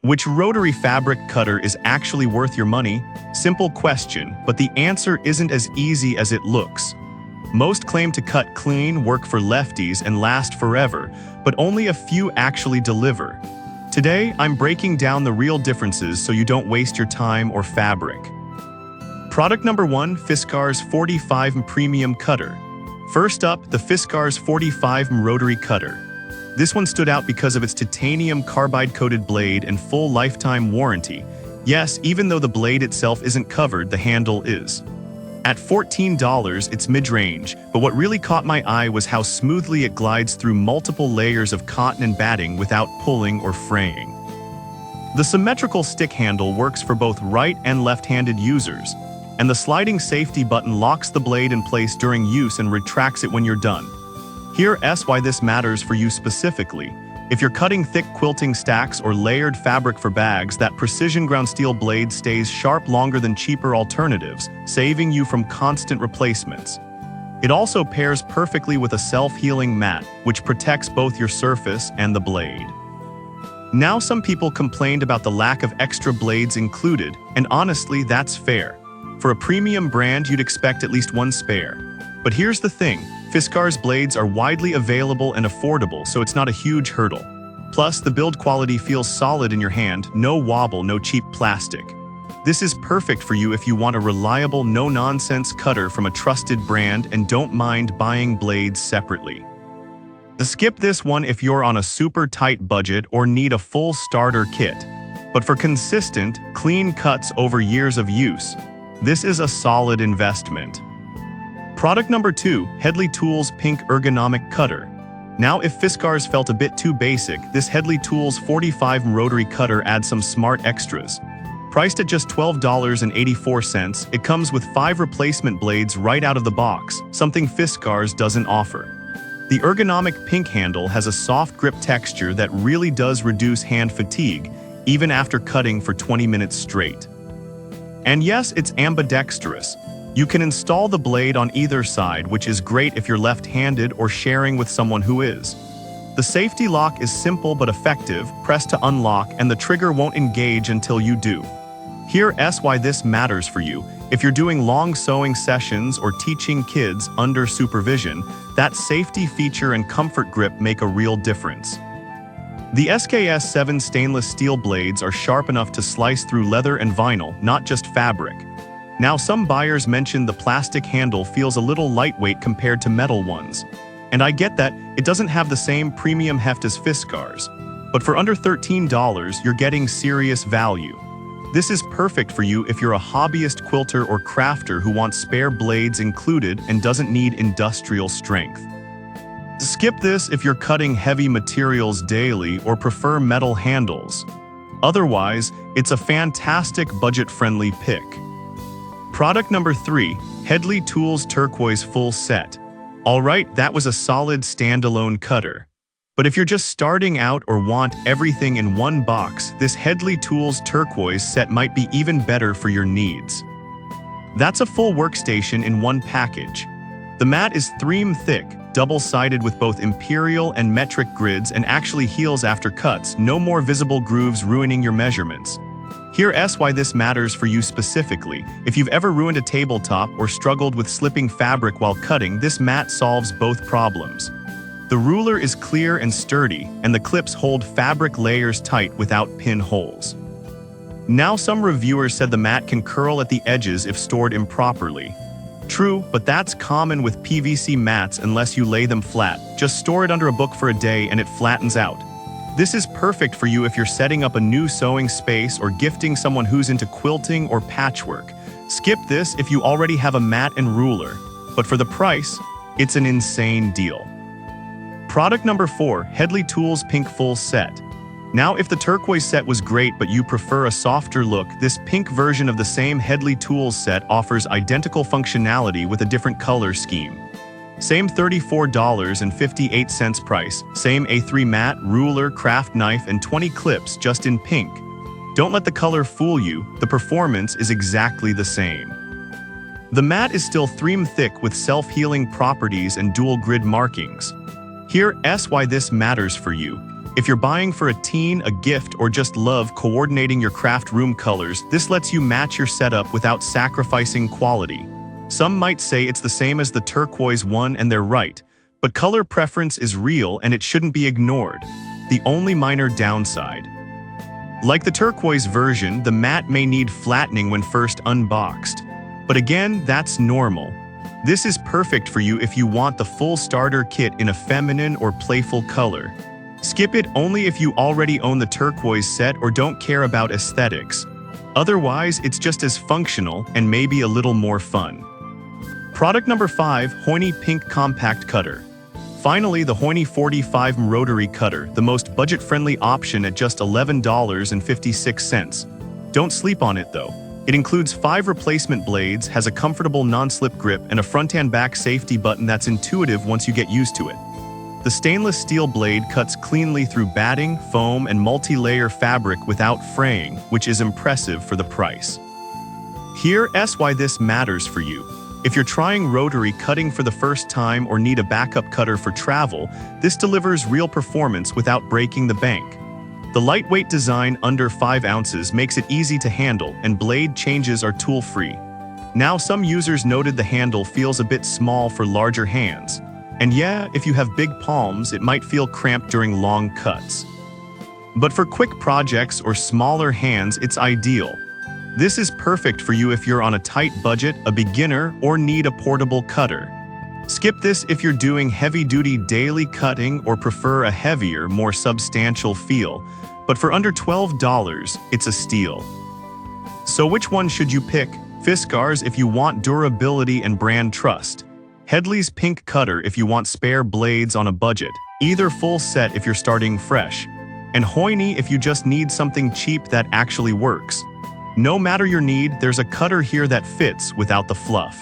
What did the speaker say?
Which rotary fabric cutter is actually worth your money? Simple question, but the answer isn't as easy as it looks. Most claim to cut clean, work for lefties, and last forever, but only a few actually deliver. Today, I'm breaking down the real differences so you don't waste your time or fabric. Product number 1, Fiskars 45mm Premium Cutter. First up, the Fiskars 45mm Rotary Cutter. This one stood out because of its titanium carbide-coated blade and full lifetime warranty. Yes, even though the blade itself isn't covered, the handle is. At $14, it's mid-range, but what really caught my eye was how smoothly it glides through multiple layers of cotton and batting without pulling or fraying. The symmetrical stick handle works for both right and left-handed users, and the sliding safety button locks the blade in place during use and retracts it when you're done. Here's why this matters for you specifically. If you're cutting thick quilting stacks or layered fabric for bags, that precision ground steel blade stays sharp longer than cheaper alternatives, saving you from constant replacements. It also pairs perfectly with a self-healing mat, which protects both your surface and the blade. Now, some people complained about the lack of extra blades included, and honestly, that's fair. For a premium brand, you'd expect at least one spare. But here's the thing. Fiskars blades are widely available and affordable, so it's not a huge hurdle. Plus, the build quality feels solid in your hand, no wobble, no cheap plastic. This is perfect for you if you want a reliable, no-nonsense cutter from a trusted brand and don't mind buying blades separately. Skip this one if you're on a super tight budget or need a full starter kit. But for consistent, clean cuts over years of use, this is a solid investment. Product number 2, Headley Tools Pink Ergonomic Cutter. Now, if Fiskars felt a bit too basic, this Headley Tools 45mm Rotary Cutter adds some smart extras. Priced at just $12.84, it comes with 5 replacement blades right out of the box, something Fiskars doesn't offer. The ergonomic pink handle has a soft grip texture that really does reduce hand fatigue, even after cutting for 20 minutes straight. And yes, it's ambidextrous. You can install the blade on either side, which is great if you're left-handed or sharing with someone who is. The safety lock is simple but effective, press to unlock, and the trigger won't engage until you do. Here's why this matters for you. If you're doing long sewing sessions or teaching kids under supervision, that safety feature and comfort grip make a real difference. The SKS7 stainless steel blades are sharp enough to slice through leather and vinyl, not just fabric. Now, some buyers mention the plastic handle feels a little lightweight compared to metal ones. And I get that, it doesn't have the same premium heft as Fiskars. But for under $13, you're getting serious value. This is perfect for you if you're a hobbyist quilter or crafter who wants spare blades included and doesn't need industrial strength. Skip this if you're cutting heavy materials daily or prefer metal handles. Otherwise, it's a fantastic budget-friendly pick. Product number 3, Headley Tools Turquoise Full Set. Alright, that was a solid standalone cutter. But if you're just starting out or want everything in one box, this Headley Tools Turquoise set might be even better for your needs. That's a full workstation in one package. The mat is 3mm thick, double-sided with both imperial and metric grids, and actually heals after cuts, no more visible grooves ruining your measurements. Here's why this matters for you specifically. If you've ever ruined a tabletop or struggled with slipping fabric while cutting, this mat solves both problems. The ruler is clear and sturdy, and the clips hold fabric layers tight without pinholes. Now, some reviewers said the mat can curl at the edges if stored improperly. True, but that's common with PVC mats unless you lay them flat. Just store it under a book for a day and it flattens out. This is perfect for you if you're setting up a new sewing space or gifting someone who's into quilting or patchwork. Skip this if you already have a mat and ruler. But for the price, it's an insane deal. Product number 4, Headley Tools Pink Full Set. Now, if the turquoise set was great but you prefer a softer look, this pink version of the same Headley Tools set offers identical functionality with a different color scheme. Same $34.58 price, same A3 mat, ruler, craft knife, and 20 clips just in pink. Don't let the color fool you, the performance is exactly the same. The mat is still 3mm thick with self-healing properties and dual grid markings. Here's why this matters for you. If you're buying for a teen, a gift, or just love coordinating your craft room colors, this lets you match your setup without sacrificing quality. Some might say it's the same as the turquoise one, and they're right, but color preference is real and it shouldn't be ignored. The only minor downside. Like the turquoise version, the mat may need flattening when first unboxed. But again, that's normal. This is perfect for you if you want the full starter kit in a feminine or playful color. Skip it only if you already own the turquoise set or don't care about aesthetics. Otherwise, it's just as functional and maybe a little more fun. Product number 5, Hoyne Pink Compact Cutter. Finally, the Hoyne 45 Rotary Cutter, the most budget-friendly option at just $11.56. Don't sleep on it though. It includes 5 replacement blades, has a comfortable non-slip grip, and a front and back safety button that's intuitive once you get used to it. The stainless steel blade cuts cleanly through batting, foam, and multi-layer fabric without fraying, which is impressive for the price. Here's why this matters for you. If you're trying rotary cutting for the first time or need a backup cutter for travel, this delivers real performance without breaking the bank. The lightweight design under 5 ounces makes it easy to handle, and blade changes are tool-free. Now, some users noted the handle feels a bit small for larger hands. And yeah, if you have big palms, it might feel cramped during long cuts. But for quick projects or smaller hands, it's ideal. This is perfect for you if you're on a tight budget, a beginner, or need a portable cutter. Skip this if you're doing heavy-duty daily cutting or prefer a heavier, more substantial feel. But for under $12, it's a steal. So which one should you pick? Fiskars if you want durability and brand trust. Hedley's Pink Cutter if you want spare blades on a budget. Either full set if you're starting fresh. And Hoyne if you just need something cheap that actually works. No matter your need, there's a cutter here that fits without the fluff.